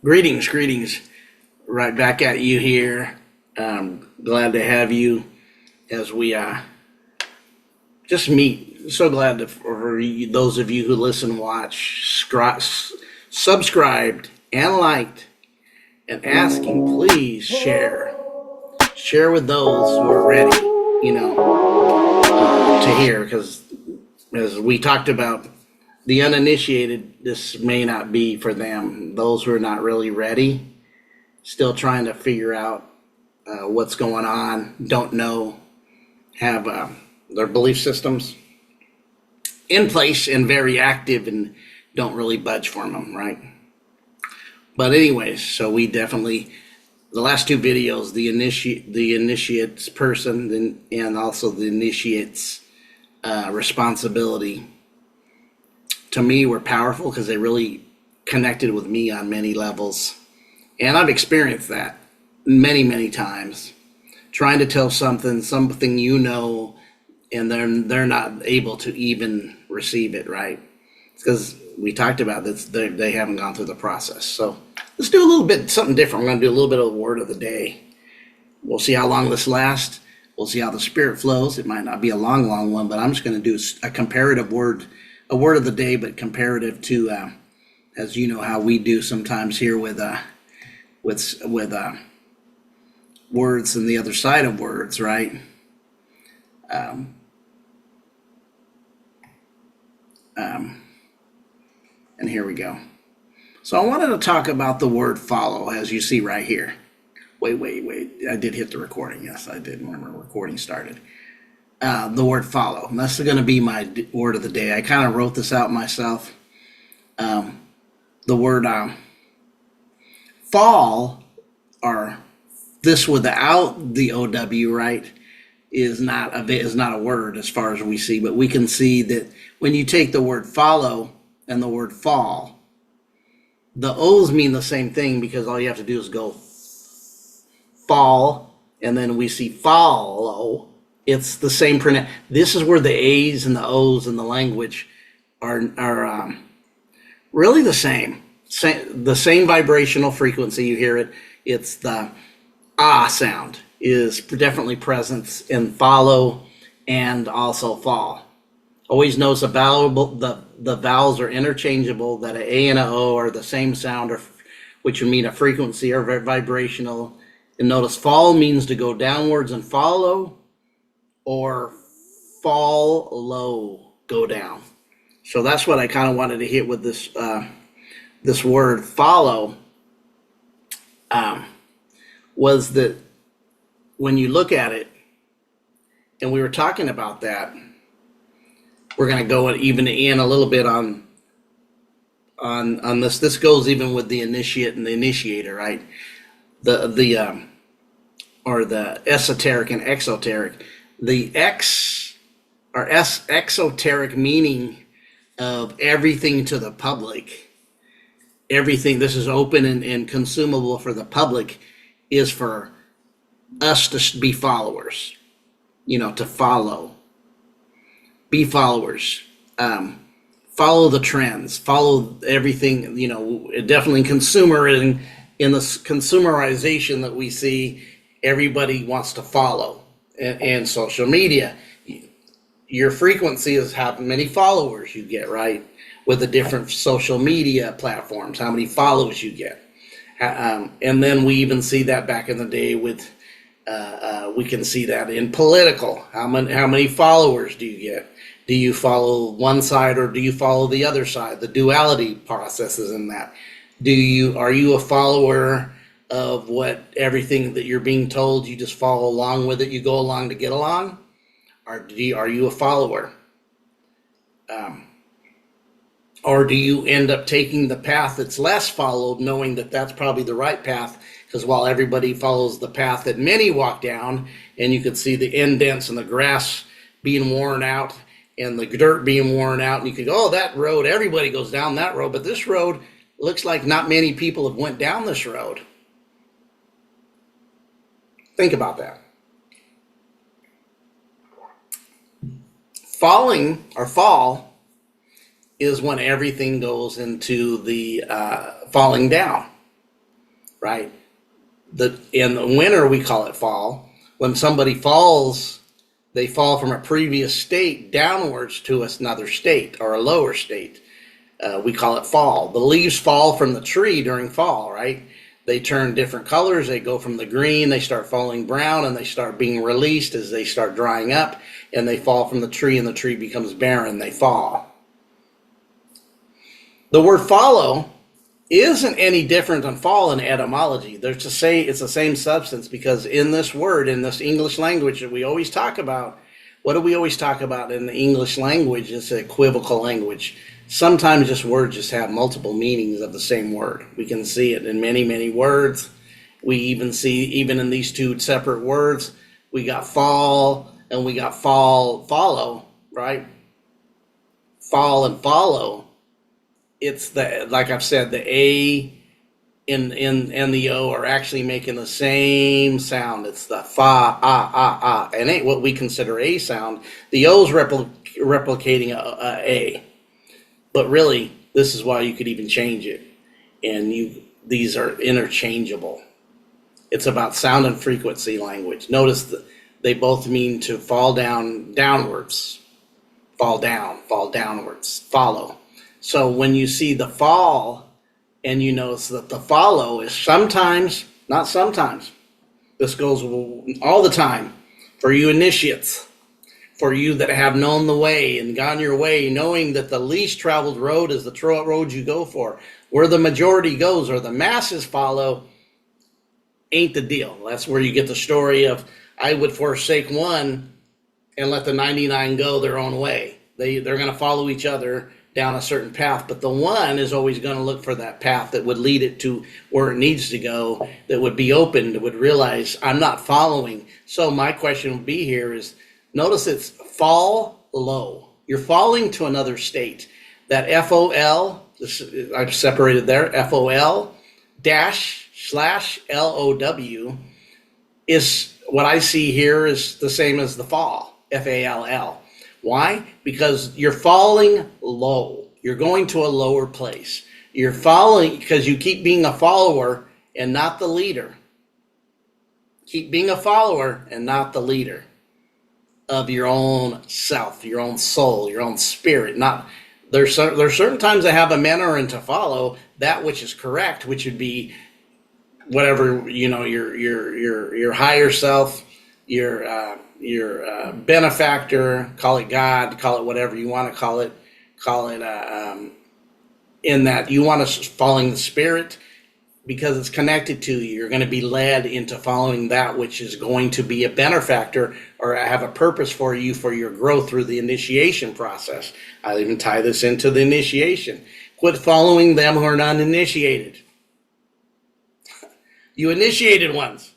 Greetings. Right back at you here. Glad to have you as we just meet. So glad to, for those of you who listen, watch, subscribed, and liked, and asking, please share. Share with those who are ready, to hear, because as we talked about, the uninitiated, this may not be for them. Those who are not really ready, still trying to figure out what's going on, don't know, have their belief systems in place and very active and don't really budge from them, right? But anyways, so we definitely, the last two videos, the initiate's person and also the initiate's responsibility, to me, were powerful because they really connected with me on many levels. And I've experienced that many times, trying to tell something and they're not able to even receive it, right? It's because we talked about this, they haven't gone through the process. So let's do a little bit something different. We're going to do a little bit of the word of the day. We'll see how long this lasts. We'll see how the spirit flows. It might not be a long one, but I'm just going to do a comparative word, a word of the day, but comparative to, as you know, how we do sometimes here with words and the other side of words, right? And here we go. So I wanted to talk about the word follow, as you see right here. Wait. I did hit the recording. Yes, I did. Remember, recording started. The word follow. And that's going to be my word of the day. I kind of wrote this out myself. The word fall, or this without the OW, right, is not a word as far as we see. But we can see that when you take the word follow and the word fall, the O's mean the same thing, because all you have to do is go fall, and then we see follow. It's the same This is where the A's and the O's in the language are really the same. The same vibrational frequency. You hear it. It's the ah sound is definitely present in follow and also fall. Always knows the vowels are interchangeable, that an A and an O are the same sound, which would mean a frequency or vibrational. And notice fall means to go downwards and follow, or fall low, go down. So that's what I kind of wanted to hit with this word follow, was that when you look at it, and we were talking about that, we're going to go even in a little bit on this. This goes even with the initiate and the initiator, right? The esoteric and exoteric. The exoteric meaning of everything to the public, everything this is open and consumable for the public, is for us to be followers, to follow, be followers, follow the trends, follow everything, definitely consumerizing. In the consumerization that we see, everybody wants to follow. And social media, your frequency is how many followers you get, right? With the different social media platforms, how many follows you get. And then we even see that back in the day with, we can see that in political. How many followers do you get? Do you follow one side or do you follow the other side? The duality processes in that. Are you a follower of everything that you're being told, you just follow along with it, you go along to get along? Or are you a follower? Or do you end up taking the path that's less followed, knowing that that's probably the right path? Because while everybody follows the path that many walk down, and you could see the indents and the grass being worn out and the dirt being worn out, and you could go, oh, that road, everybody goes down that road, but this road looks like not many people have went down this road. Think about that. Falling, or fall, is when everything goes into the falling down. right? In the winter, we call it fall. When somebody falls, they fall from a previous state downwards to another state or a lower state. We call it fall. The leaves fall from the tree during fall, right? They turn different colors. They go from the green, they start falling brown, and they start being released as they start drying up, and they fall from the tree, and the tree becomes barren. They fall. The word follow isn't any different than fall in etymology. There's to say it's the same substance, because in this word, in this English language that we always talk about, what do we always talk about in the English language? It's an equivocal language. Sometimes just words just have multiple meanings of the same word. We can see it in many, many words. We even see, even in these two separate words, we got fall and we got follow, right? Fall and follow. It's the, like I've said, the A and the O are actually making the same sound. It's the fa, ah. And ain't what we consider a sound. The O's replicating a. But really, this is why you could even change it. And these are interchangeable. It's about sound and frequency language. Notice that they both mean to fall down, downwards. Fall down, fall downwards, follow. So when you see the fall, and you notice that the follow is sometimes, not sometimes, this goes all the time, for you initiates, for you that have known the way and gone your way, knowing that the least traveled road is the road you go for. Where the majority goes or the masses follow ain't the deal. That's where you get the story of, I would forsake one and let the 99 go their own way. They're going to follow each other down a certain path, but the one is always going to look for that path that would lead it to where it needs to go, that would be open, that would realize I'm not following. So my question would be here is, notice it's fall low. You're falling to another state. That FOL, I've separated there, FOL dash slash LOW is what I see here is the same as the fall, FALL. Why? Because you're falling low. You're going to a lower place. You're following because you keep being a follower and not the leader. Keep being a follower and not the leader of your own self, your own soul, your own spirit. Not there's certain times that have a mentoring to follow that which is correct, which would be whatever, your higher self, your benefactor, call it God, call it whatever you want to call it, in that you want to following the spirit because it's connected to you. You're going to be led into following that which is going to be a benefactor or have a purpose for you for your growth through the initiation process. I'll even tie this into the initiation. Quit following them who are not initiated. You initiated ones.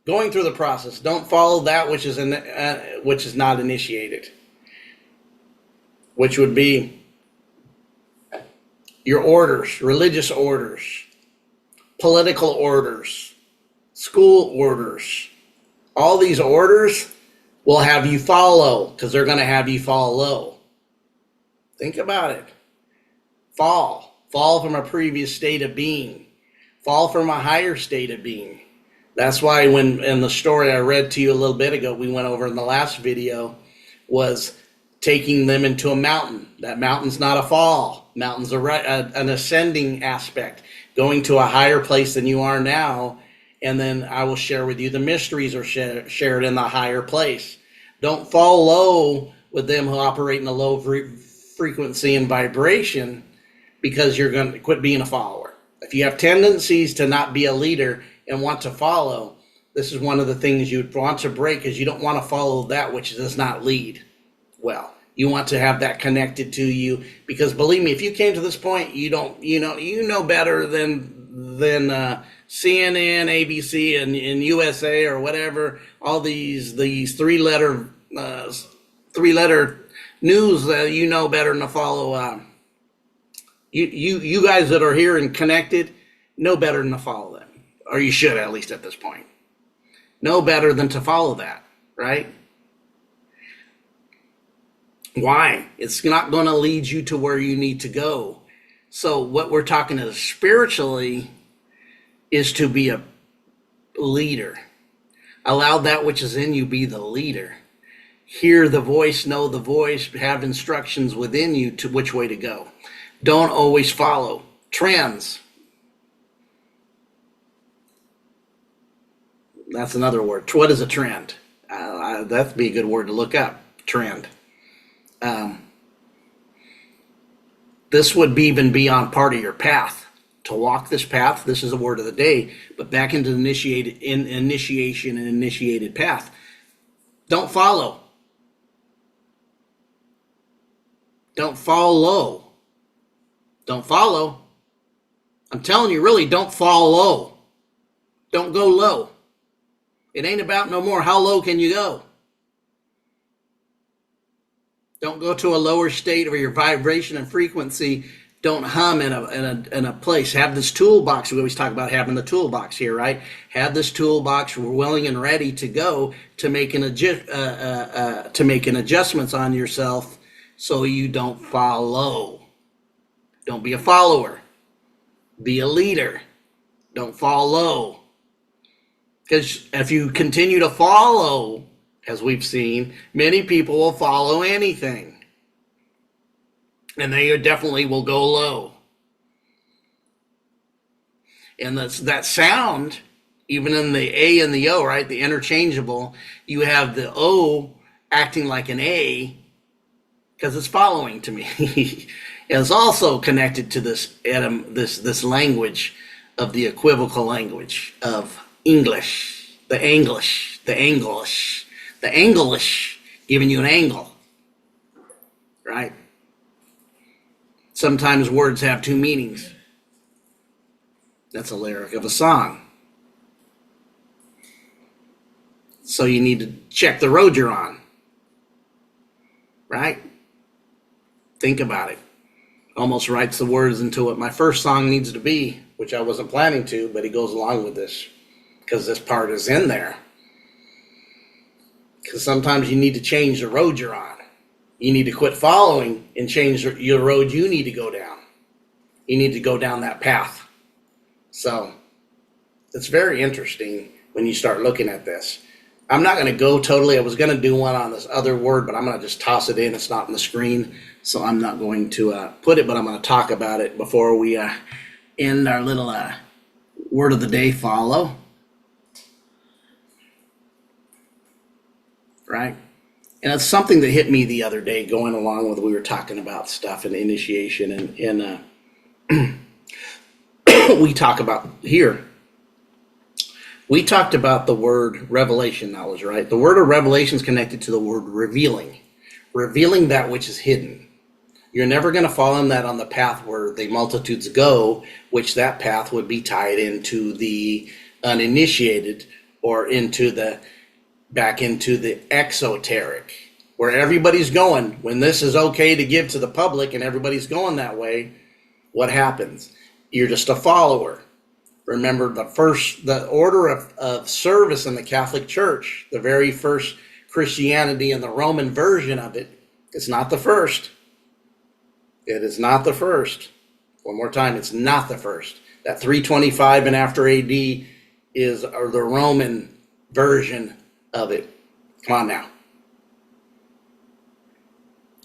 Going through the process, don't follow that which is not initiated, which would be your orders, religious orders, political orders, school orders. All these orders will have you follow because they're going to have you follow. Think about it. Fall from a previous state of being, fall from a higher state of being. That's why when in the story I read to you a little bit ago, we went over in the last video, was taking them into a mountain. That mountain's not a fall. Mountain's an ascending aspect, going to a higher place than you are now. And then I will share with you the mysteries are shared in the higher place. Don't fall low with them who operate in a low frequency and vibration because you're going to quit being a follower. If you have tendencies to not be a leader and want to follow, this is one of the things you'd want to break, is you don't want to follow that which does not lead well. You want to have that connected to you, because believe me, if you came to this point, you know better than CNN, ABC, and USA or whatever. All these three-letter news that you know better than to follow. You guys that are here and connected know better than to follow them. Or you should, at least at this point. Know better than to follow that, right? Why? It's not going to lead you to where you need to go. So what we're talking is spiritually, is to be a leader. Allow that which is in you be the leader. Hear the voice, know the voice, have instructions within you to which way to go. Don't always follow trends. That's another word. What is a trend? That'd be a good word to look up. Trend. This would even be on part of your path. To walk this path, this is a word of the day, but back into initiation and initiated path. Don't follow. Don't follow. Don't follow. I'm telling you, really, don't fall low. Don't go low. It ain't about no more how low can you go. Don't go to a lower state of your vibration and frequency. Don't hum in a place. Have this toolbox. We always talk about having the toolbox here, right? Have this toolbox. We're willing and ready to go to make adjustments on yourself so you don't follow. Don't be a follower. Be a leader. Don't follow. Because if you continue to follow, as we've seen, many people will follow anything. And they definitely will go low. And that sound, even in the A and the O, right? The interchangeable, you have the O acting like an A because it's following to me. It's also connected to this language of the equivocal language of English, the English, giving you an angle, right? Sometimes words have two meanings. That's a lyric of a song. So you need to check the road you're on, right? Think about it. Almost writes the words into what my first song needs to be, which I wasn't planning to, but it goes along with this because this part is in there. Because sometimes you need to change the road you're on. You need to quit following and change your road you need to go down. You need to go down that path. So it's very interesting when you start looking at this. I'm not going to go totally. I was going to do one on this other word, but I'm going to just toss it in. It's not on the screen, so I'm not going to put it, but I'm going to talk about it before we end our little word of the day follow. Right? And it's something that hit me the other day going along with we were talking about stuff and initiation and we talk about here. We talked about the word revelation knowledge, right? The word of revelation is connected to the word revealing. Revealing that which is hidden. You're never going to fall in that on the path where the multitudes go, which that path would be tied into the uninitiated or back into the exoteric, where everybody's going. When this is okay to give to the public and everybody's going that way, what happens? You're just a follower. Remember the order of service in the Catholic Church, the very first Christianity and the Roman version of it, it's not the first. It is not the first. One more time, it's not the first. That 325 and after AD is the Roman version of it. Come on now.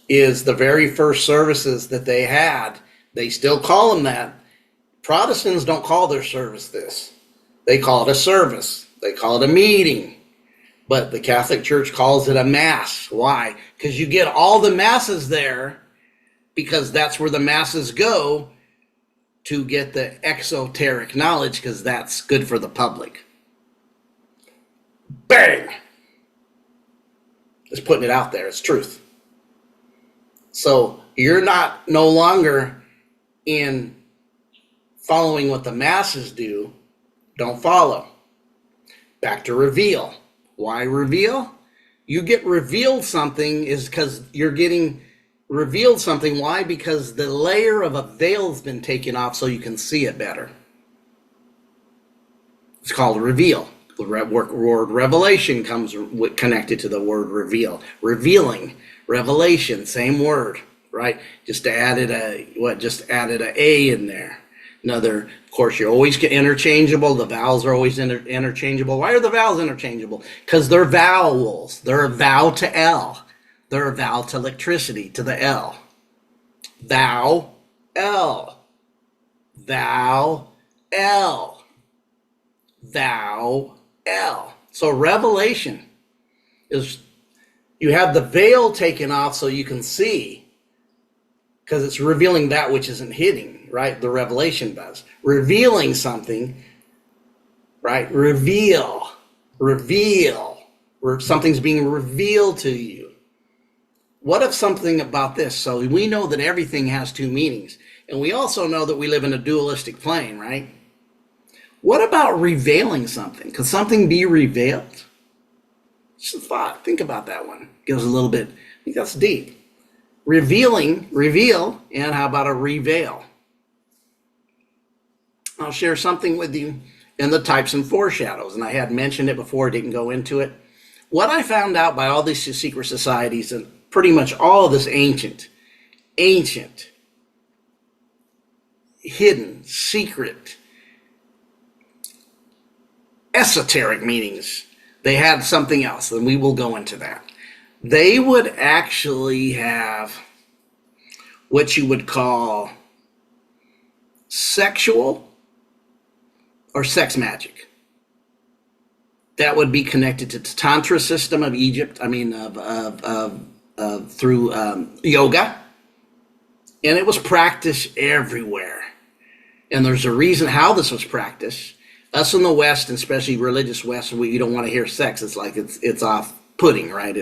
Is the very first services that they had. They still call them that. Protestants don't call their service this. They call it a service. They call it a meeting. But the Catholic Church calls it a mass. Why? Because you get all the masses there because that's where the masses go to get the exoteric knowledge because that's good for the public. Bang! Just putting it out there. It's truth. So you're no longer in following what the masses do. Don't follow. Back to reveal. Why reveal? You get revealed something is because you're getting revealed something. Why? Because the layer of a veil's been taken off so you can see it better. It's called reveal. The word revelation comes connected to the word reveal. Revealing, revelation, same word, right? Just added a A in there. Another, of course, you're always interchangeable. The vowels are always interchangeable. Why are the vowels interchangeable? Because they're vowels. They're a vowel to L. They're a vowel to electricity, to the L. Thou, L. Thou, L. Thou, L. So revelation is, you have the veil taken off so you can see, because it's revealing that which isn't hidden, right? The revelation does. Revealing something, right? Reveal. Where something's being revealed to you. What if something about this? So we know that everything has two meanings. And we also know that we live in a dualistic plane, right? What about revealing something? Could something be revealed? Just a thought. Think about that one. Goes a little bit, I think that's deep. Revealing, reveal, and how about a reveal? I'll share something with you in the types and foreshadows, and I had mentioned it before, didn't go into it. What I found out by all these secret societies and pretty much all of this ancient, hidden, secret, esoteric meanings, they had something else, and we will go into that. They would actually have what you would call sexual or sex magic. That would be connected to the Tantra system of Egypt, through yoga. And it was practiced everywhere. And there's a reason how this was practiced. Us in the West, and especially religious West, you don't want to hear sex. It's like it's off-putting, right?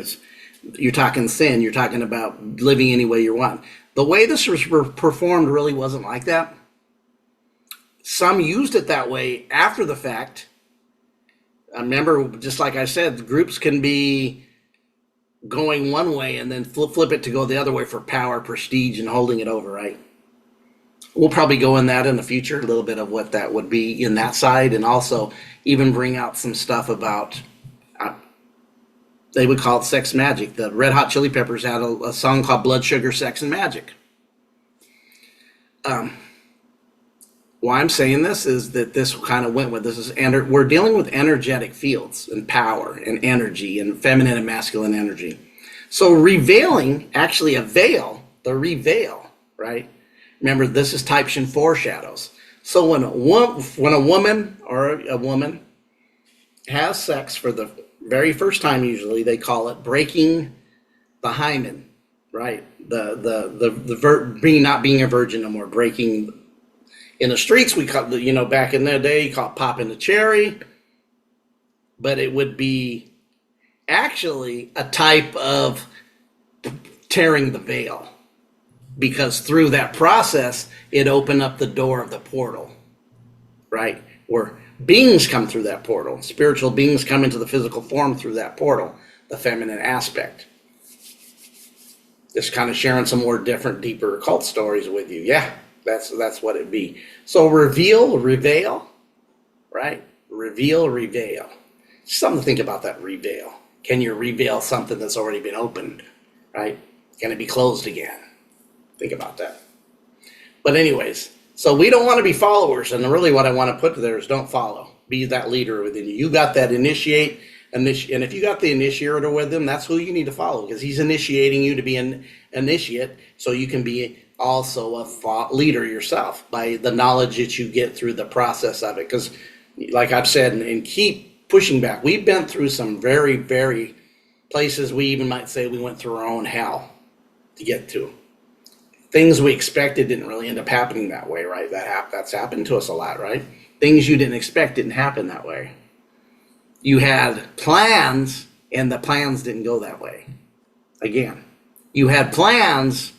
You're talking sin. You're talking about living any way you want. The way this was performed really wasn't like that. Some used it that way after the fact. I remember, just like I said, groups can be going one way and then flip it to go the other way for power, prestige, and holding it over, right? We'll probably go in that in the future, a little bit of what that would be in that side, and also even bring out some stuff about, they would call it sex magic. The Red Hot Chili Peppers had a song called Blood Sugar, Sex, and Magic. Why I'm saying this is that this kind of went with this is we're dealing with energetic fields and power and energy and feminine and masculine energy. So revealing, actually a veil, the reveal, right? Remember, this is types and foreshadows. So when a woman has sex for the very first time, usually they call it breaking the hymen, right? Not being a virgin no more, breaking. In the streets, we call, back in the day, you call it popping the cherry, but it would be actually a type of tearing the veil, because through that process, it opened up the door of the portal, right? Where beings come through that portal. Spiritual beings come into the physical form through that portal, the feminine aspect. Just kind of sharing some more different, deeper occult stories with you. Yeah, that's what it'd be. So reveal, right? Reveal. Something to think about that reveal. Can you reveal something that's already been opened, right? Can it be closed again? Think about that. But anyways, so we don't want to be followers, and really what I want to put there is don't follow. Be that leader within you. You got that and if you got the initiator with him, that's who you need to follow, because he's initiating you to be an initiate, so you can be also a leader yourself by the knowledge that you get through the process of it. Because like I've said, and keep pushing back, we've been through some very, very places we even might say we went through our own hell to get to. Things we expected didn't really end up happening that way, right? That's happened to us a lot, right? Things you didn't expect didn't happen that way. You had plans, and the plans didn't go that way. Again, you had plans,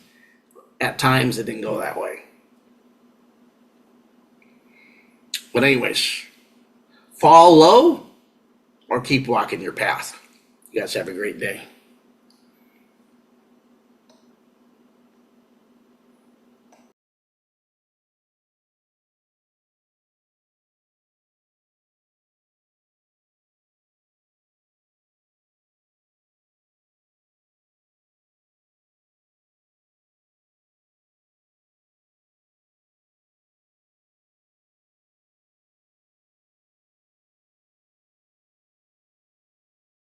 at times it didn't go that way. But anyways, fall low or keep walking your path. You guys have a great day.